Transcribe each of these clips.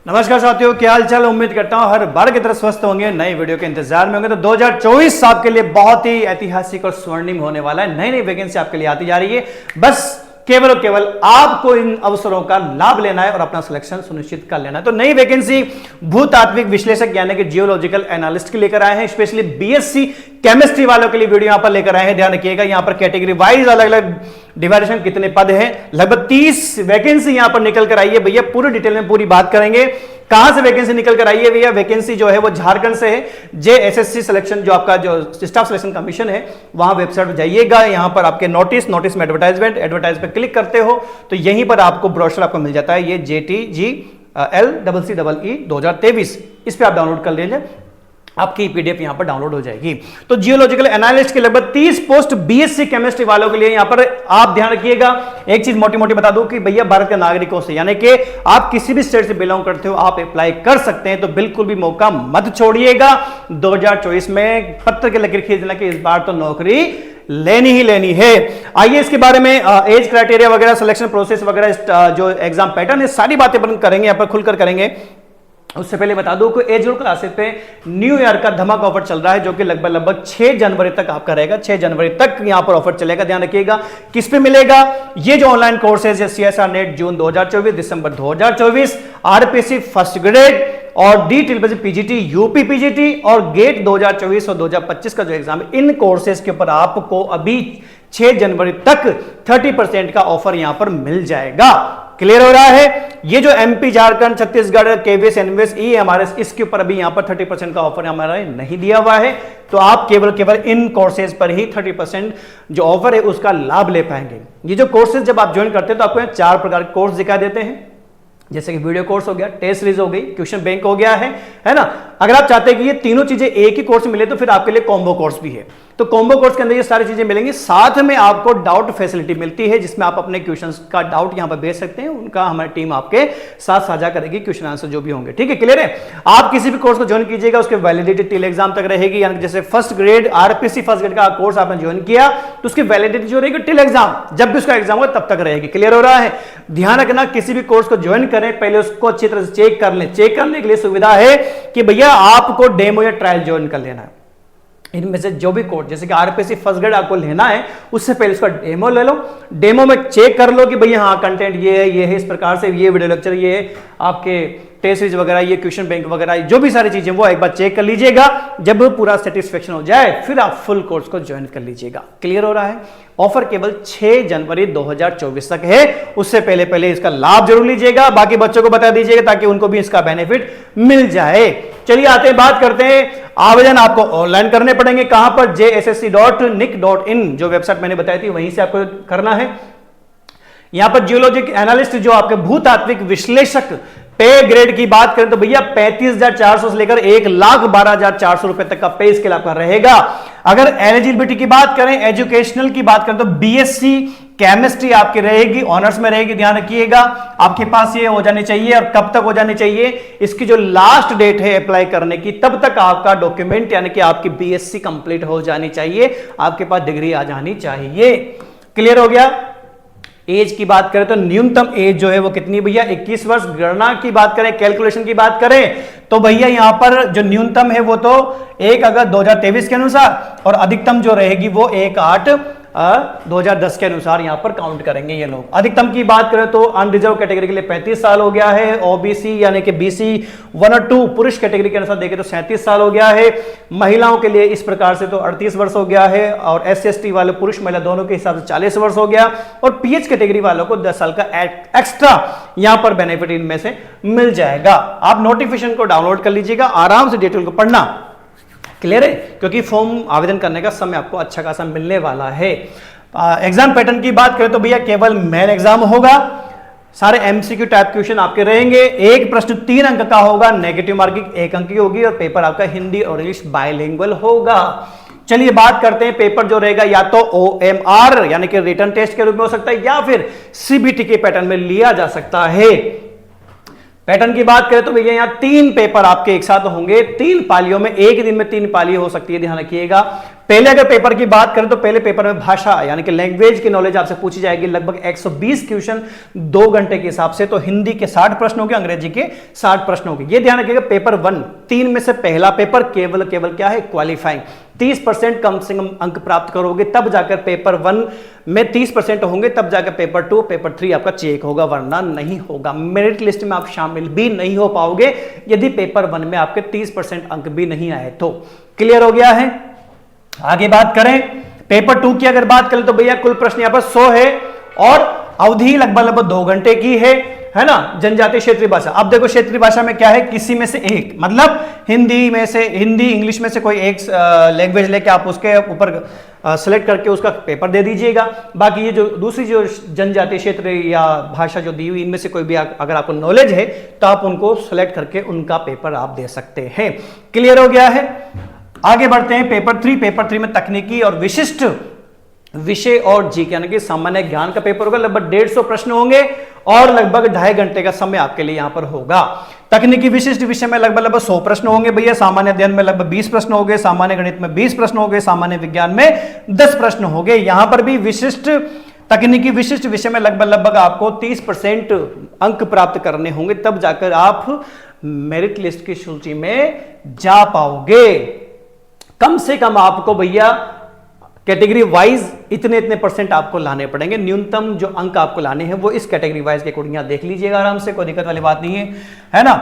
नमस्कार साथियों, क्या हाल चाल। उम्मीद करता हूं हर बार की तरह स्वस्थ होंगे, नई वीडियो के इंतजार में होंगे। तो 2024 आपके लिए बहुत ही ऐतिहासिक और स्वर्णिम होने वाला है। नई नई वैकेंसी आपके लिए आती जा रही है। बस केवल और केवल आपको इन अवसरों का लाभ लेना है और अपना सिलेक्शन सुनिश्चित कर लेना है। तो नई वैकेंसी भूतात्विक विश्लेषक यानी कि जियोलॉजिकल एनालिस्ट के लेकर आए हैं। स्पेशली बीएससी केमिस्ट्री वालों के लिए वीडियो यहां पर लेकर आए हैं। ध्यान रखिएगा, यहां पर कैटेगरी वाइज अलग अलग डिवाइडेशन कितने पद हैं, लगभग 30 वैकेंसी यहां पर निकल कर आई है। भैया पूरी डिटेल में पूरी बात करेंगे। कहां से वैकेंसी निकल कर आई है भैया? वैकेंसी जो है वो झारखंड से है। जेएसएससी सिलेक्शन जो आपका जो स्टाफ सिलेक्शन कमीशन है, वहां वेबसाइट पर जाइएगा। यहां पर आपके नोटिस में एडवर्टाइज पे क्लिक करते हो तो यहीं पर आपको ब्रोशर आपको मिल जाता है। ये JTGLCCEE 2023, इस पे आप डाउनलोड कर लीजिए, आपकी पीडीएफ यहां पर डाउनलोड हो जाएगी। तो जियोलॉजिकल एनालिस्ट के लगभग 30 पोस्ट बीएससी केमिस्ट्री वालों के लिए यहां पर आप ध्यान रखिएगा। एक चीज मोटी मोटी बता दूं कि भैया भारत के नागरिकों से यानी कि आप किसी भी स्टेट से बिलोंग करते हो, आप अप्लाई कर सकते हैं। तो बिल्कुल भी मौका मत छोड़िएगा। 2024 में पत्र के लकीर खींचना कि इस बार तो नौकरी लेनी ही लेनी है। आइए इसके बारे में एज क्राइटेरिया वगैरह, सिलेक्शन प्रोसेस वगैरह, जो एग्जाम पैटर्न है, सारी बातें अपन करेंगे, यहां पर खुलकर करेंगे। उससे पहले बता दूं कि एज ग्रुप क्लासेस पे न्यू ईयर का धमाका ऑफर चल रहा है, जो कि लगभग 6 जनवरी तक आपका रहेगा। 6 जनवरी तक यहां पर ऑफर चलेगा। ध्यान रखिएगा किस पे मिलेगा। ये जो ऑनलाइन कोर्सेज है, CSR नेट जून 2024, दिसंबर 2024, RPC फर्स्ट ग्रेड और D PGT, UP PGT और गेट 2024 और 2025 का जो एग्जाम है, इन कोर्सेज के ऊपर आपको अभी 6 जनवरी तक 30% का ऑफर यहां पर मिल जाएगा। क्लियर हो रहा है? ये जो MP, Jharkhand, Chhattisgarh, KVS, NVS, EMRS, इसके ऊपर अभी यहां पर 30% का ऑफर हमारा नहीं दिया हुआ है। तो आप केवल इन कोर्सेज पर ही 30% जो ऑफर है उसका लाभ ले पाएंगे। ये जो कोर्सेज जब आप ज्वाइन करते हैं तो आपको 4 प्रकार के कोर्स दिखा देते हैं, जैसे कि वीडियो कोर्स हो गया, टेस्ट सीरीज हो गई, क्वेश्चन बैंक हो गया है ना। अगर आप चाहते हैं कि ये तीनों चीजें एक ही कोर्स मिले तो फिर आपके लिए कॉम्बो कोर्स भी है। तो कॉम्बो कोर्स के अंदर ये सारी चीजें मिलेंगी, साथ में आपको डाउट फैसिलिटी मिलती है, जिसमें आप अपने क्वेश्चंस का डाउट यहां पर भेज सकते हैं। उनका हमारी टीम आपके साथ साझा करेगी, क्वेश्चन आंसर जो भी होंगे। ठीक है, क्लियर है? आप किसी भी कोर्स को ज्वाइन कीजिएगा, उसकी वैलिडिटी टिल एग्जाम तक रहेगी। यानी जैसे first grade RPC first grade का कोर्स आपने ज्वाइन किया तो उसकी वैलिडिटी जो रहेगी टिल एग्जाम, जब भी उसका एग्जाम होगा तब तक रहेगी। क्लियर हो रहा है? ध्यान रखना, किसी भी कोर्स को ज्वाइन करें पहले उसको अच्छी तरह से चेक कर लें। चेक करने के लिए सुविधा है कि भैया आपको डेमो या ट्रायल ज्वाइन कर लेना है। इनमें से जो भी कोर्स, जैसे कि RPC फर्स्ट ग्रेड आपको लेना है, उससे पहले उसका डेमो ले लो। डेमो में चेक कर लो कि भैया हाँ कंटेंट ये है, इस प्रकार से ये वीडियो लेक्चर, ये है आपके टेस्ट सीरीज वगैरह, ये क्वेश्चन बैंक वगैरह, जो भी सारी चीजें वो एक बार चेक कर लीजिएगा। जब पूरा सेटिस्फेक्शन हो जाए फिर आप फुल कोर्स को ज्वाइन कर लीजिएगा। क्लियर हो रहा है? ऑफर केवल 6 जनवरी 2024 तक है। उससे पहले इसका लाभ जरूर लीजिएगा, बाकी बच्चों को बता दीजिएगा ताकि उनको भी इसका बेनिफिट मिल जाए। चलिए आते हैं, बात करते हैं। आवेदन आपको ऑनलाइन करने पड़ेंगे। कहां पर? JSSC.nic.in जो वेबसाइट मैंने बताई थी, वहीं से आपको करना है। यहां पर जियोलॉजिक एनालिस्ट जो आपके भूतात्विक विश्लेषक पे ग्रेड की बात करें तो भैया 35,400 से लेकर 1,12,400 रुपए तक का पे स्केल आपका रहेगा। अगर एलिजिबिलिटी की बात करें, एजुकेशनल की बात करें तो बीएससी केमिस्ट्री आपकी रहेगी, ऑनर्स में रहेगी। ध्यान रखिएगा आपके पास ये हो जानी चाहिए। और कब तक हो जानी चाहिए? इसकी जो लास्ट डेट है अप्लाई करने की, तब तक आपका डॉक्यूमेंट यानी कि आपकी बीएससी कंप्लीट हो जानी चाहिए, आपके पास डिग्री आ जानी चाहिए। क्लियर हो गया? एज की बात करें तो न्यूनतम एज जो है वो कितनी भैया? 21 वर्ष। गणना की बात करें, कैलकुलेशन की बात करें तो भैया यहां पर जो न्यूनतम है वो तो 1 अगस्त 2023 के अनुसार, और अधिकतम जो रहेगी वो 1/8/2010 के अनुसार यहां पर काउंट करेंगे ये लोग। अधिकतम की बात करें तो अनरिजर्व कैटेगरी के लिए 35 साल हो गया है। ओबीसी यानी कि BC 1 और 2 पुरुष कैटेगरी के अनुसार देखें तो 37 साल हो गया है। महिलाओं के लिए इस प्रकार से तो 38 वर्ष हो गया है, और SC/ST वाले पुरुष महिला दोनों के हिसाब से 40 वर्ष हो गया, और PH कैटेगरी वालों को 10 साल का एक्स्ट्रा यहां पर बेनिफिट इनमें से मिल जाएगा। आप नोटिफिकेशन को डाउनलोड कर लीजिएगा, आराम से डिटेल को पढ़ना। क्लियर है? क्योंकि फॉर्म आवेदन करने का समय आपको अच्छा खासा मिलने वाला है। एग्जाम पैटर्न की बात करें तो भैया केवल मेन एग्जाम होगा। सारे MCQ टाइप क्वेश्चन आपके रहेंगे। एक प्रश्न 3 अंक का होगा, नेगेटिव मार्किंग 1 अंक की होगी, और पेपर आपका हिंदी और इंग्लिश बाइलिंगुअल होगा। चलिए बात करते हैं। पेपर जो रहेगा या तो OMR यानी कि रिटन टेस्ट के रूप में हो सकता है, या फिर CBT के पैटर्न में लिया जा सकता है। पैटर्न की बात करें तो भैया यहाँ 3 पेपर आपके एक साथ होंगे, 3 पालियों में, एक दिन में 3 पाली हो सकती है। ध्यान रखिएगा, पहले अगर पेपर की बात करें तो पहले पेपर में भाषा यानी कि लैंग्वेज की नॉलेज आपसे पूछी जाएगी, लगभग 120 क्वेश्चन 2 घंटे के हिसाब से। तो हिंदी के 60 प्रश्न होंगे, अंग्रेजी के 60 प्रश्न होंगे। ये ध्यान रखिएगा, पेपर 1 3 में से पहला पेपर केवल क्या है, क्वालिफाइंग। 30% कम से कम अंक प्राप्त करोगे तब जाकर पेपर 1 में 30% होंगे, तब जाकर पेपर 2 पेपर 3 आपका चेक होगा, वरना नहीं होगा। मेरिट लिस्ट में आप शामिल भी नहीं हो पाओगे यदि पेपर 1 में आपके 30% अंक भी नहीं आए तो। क्लियर हो गया है। आगे बात करें पेपर 2 की अगर बात करें तो भैया कुल प्रश्न यहां पर 100 है और अवधि लगभग 2 घंटे की है ना। जनजातीय क्षेत्रीय भाषा, अब देखो क्षेत्रीय भाषा में क्या है, किसी में से एक, मतलब हिंदी इंग्लिश में से कोई एक लैंग्वेज लेके आप उसके ऊपर सेलेक्ट करके उसका पेपर दे दीजिएगा। बाकी ये जो दूसरी जो जनजातीय क्षेत्र या भाषा जो दी हुई, इनमें से कोई भी अगर आपको नॉलेज है तो आप उनको सेलेक्ट करके उनका पेपर आप दे सकते हैं। क्लियर हो गया है। आगे बढ़ते हैं पेपर 3। पेपर 3 में तकनीकी और विशिष्ट विषय और जीके यानी कि सामान्य ज्ञान का पेपर होगा। लगभग 150 प्रश्न होंगे और लगभग 2.5 घंटे का समय आपके लिए यहां पर होगा। तकनीकी विशिष्ट विषय में लगभग 100 प्रश्न होंगे भैया। सामान्य अध्ययन में लगभग 20 प्रश्न हो गए, सामान्य गणित में 20 प्रश्न हो गए, सामान्य विज्ञान में 10 प्रश्न हो गए। यहां पर भी तकनीकी विशिष्ट विषय में लगभग आपको 30% अंक प्राप्त करने होंगे, तब जाकर आप मेरिट लिस्ट की सूची में जा पाओगे। कम से कम आपको भैया कैटेगरी वाइज इतने परसेंट आपको लाने पड़ेंगे। न्यूनतम जो अंक आपको लाने हैं वो इस कैटेगरी वाइज के अकॉर्डिंग देख लीजिएगा आराम से, कोई दिक्कत वाली बात नहीं है ना।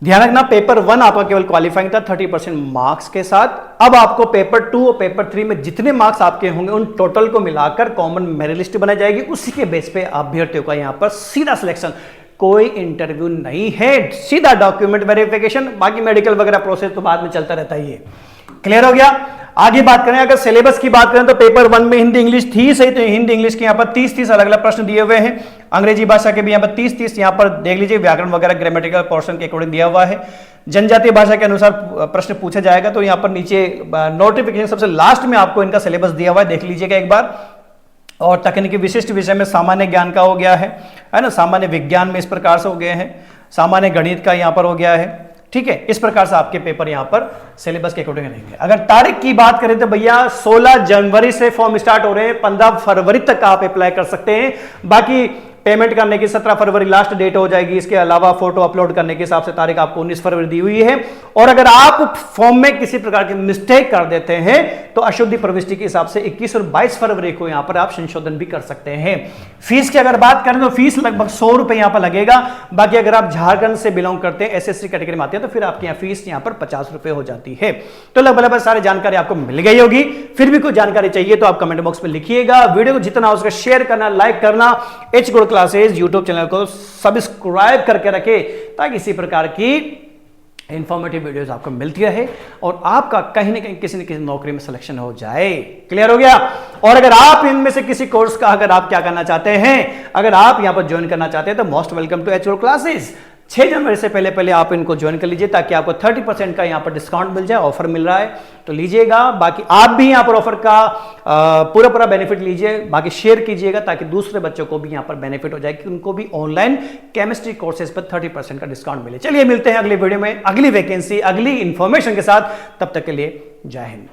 ध्यान रखना पेपर 1 आपका केवल क्वालिफाइंग था 30% मार्क्स के साथ। अब आपको पेपर 2 और पेपर 3 में जितने मार्क्स आपके होंगे उन टोटल को मिलाकर कॉमन मेरिट लिस्ट बनाई जाएगी। उसी के बेस पे अभ्यर्थियों का यहां पर सीधा सिलेक्शन, कोई इंटरव्यू नहीं है, सीधा डॉक्यूमेंट वेरिफिकेशन, बाकी मेडिकल वगैरह प्रोसेस तो बाद में चलता रहता ही है। क्लियर हो गया। आगे बात करें अगर सिलेबस की बात करें तो पेपर 1 में हिंदी इंग्लिश थी सही, तो हिंदी इंग्लिश के यहां पर 30 अलग अलग प्रश्न दिए हुए हैं। अंग्रेजी भाषा के भी यहां पर 30 यहां पर देख लीजिए, व्याकरण वगैरह ग्रामेटिकल पोर्शन के अकॉर्डिंग दिया हुआ है। जनजातीय भाषा के अनुसार प्रश्न पूछा जाएगा, तो यहां पर नीचे नोटिफिकेशन सबसे लास्ट में आपको इनका सिलेबस दिया हुआ है, देख लीजिएगा एक बार। और तकनीकी विशिष्ट विषय में सामान्य ज्ञान का हो गया है ना, सामान्य विज्ञान में इस प्रकार से हो गए हैं, सामान्य गणित का यहां पर हो गया है। ठीक है, इस प्रकार से आपके पेपर यहां पर सिलेबस के अकॉर्डिंग रहेंगे। अगर तारीख की बात करें तो भैया 16 जनवरी से फॉर्म स्टार्ट हो रहे हैं, 15 फरवरी तक आप अप्लाई कर सकते हैं। बाकी पेमेंट करने की 17 फरवरी लास्ट डेट हो जाएगी। इसके अलावा फोटो अपलोड करने के हिसाब से तारीख आपको 19 फरवरी दी हुई है। और अगर आप फॉर्म में किसी प्रकार की मिस्टेक कर देते हैं तो अशुद्धि प्रविष्टि के हिसाब से 21 और 22 फरवरी को यहां पर आप संशोधन भी कर सकते हैं। फीस की अगर बात करें तो फीस लगभग 100 रुपए यहां पर लगेगा। बाकी अगर आप झारखंड से बिलोंग करते हैं, SSC कैटेगरी में आते हैं, तो फिर आपकी यहाँ फीस यहां पर 50 रुपए हो जाती है। तो लगभग सारी जानकारी आपको मिल गई होगी। फिर भी कोई जानकारी चाहिए तो आप कमेंट बॉक्स में लिखिएगा। वीडियो को जितना हो सके शेयर करना, लाइक करना। H good classes YouTube channel को सब्सक्राइब करके रखें ताकि इसी प्रकार की इंफॉर्मेटिव वीडियोस आपको मिलती रहे और आपका कहीं ना कहीं किसी न किसी नौकरी में सिलेक्शन हो जाए। क्लियर हो गया। और अगर आप इनमें से किसी कोर्स का अगर आप क्या करना चाहते हैं, अगर आप यहां पर ज्वाइन करना चाहते हैं तो most welcome to H classes. 6 जनवरी से पहले आप इनको ज्वाइन कर लीजिए ताकि आपको 30% का यहां पर डिस्काउंट मिल जाए। ऑफर मिल रहा है तो लीजिएगा। बाकी आप भी यहां पर ऑफर का पूरा बेनिफिट लीजिए, बाकी शेयर कीजिएगा ताकि दूसरे बच्चों को भी यहां पर बेनिफिट हो जाए कि उनको भी ऑनलाइन केमिस्ट्री कोर्सेज पर 30% का डिस्काउंट मिले। चलिए मिलते हैं अगले वीडियो में अगली वैकेंसी, अगली इंफॉर्मेशन के साथ। तब तक के लिए जय हिंद।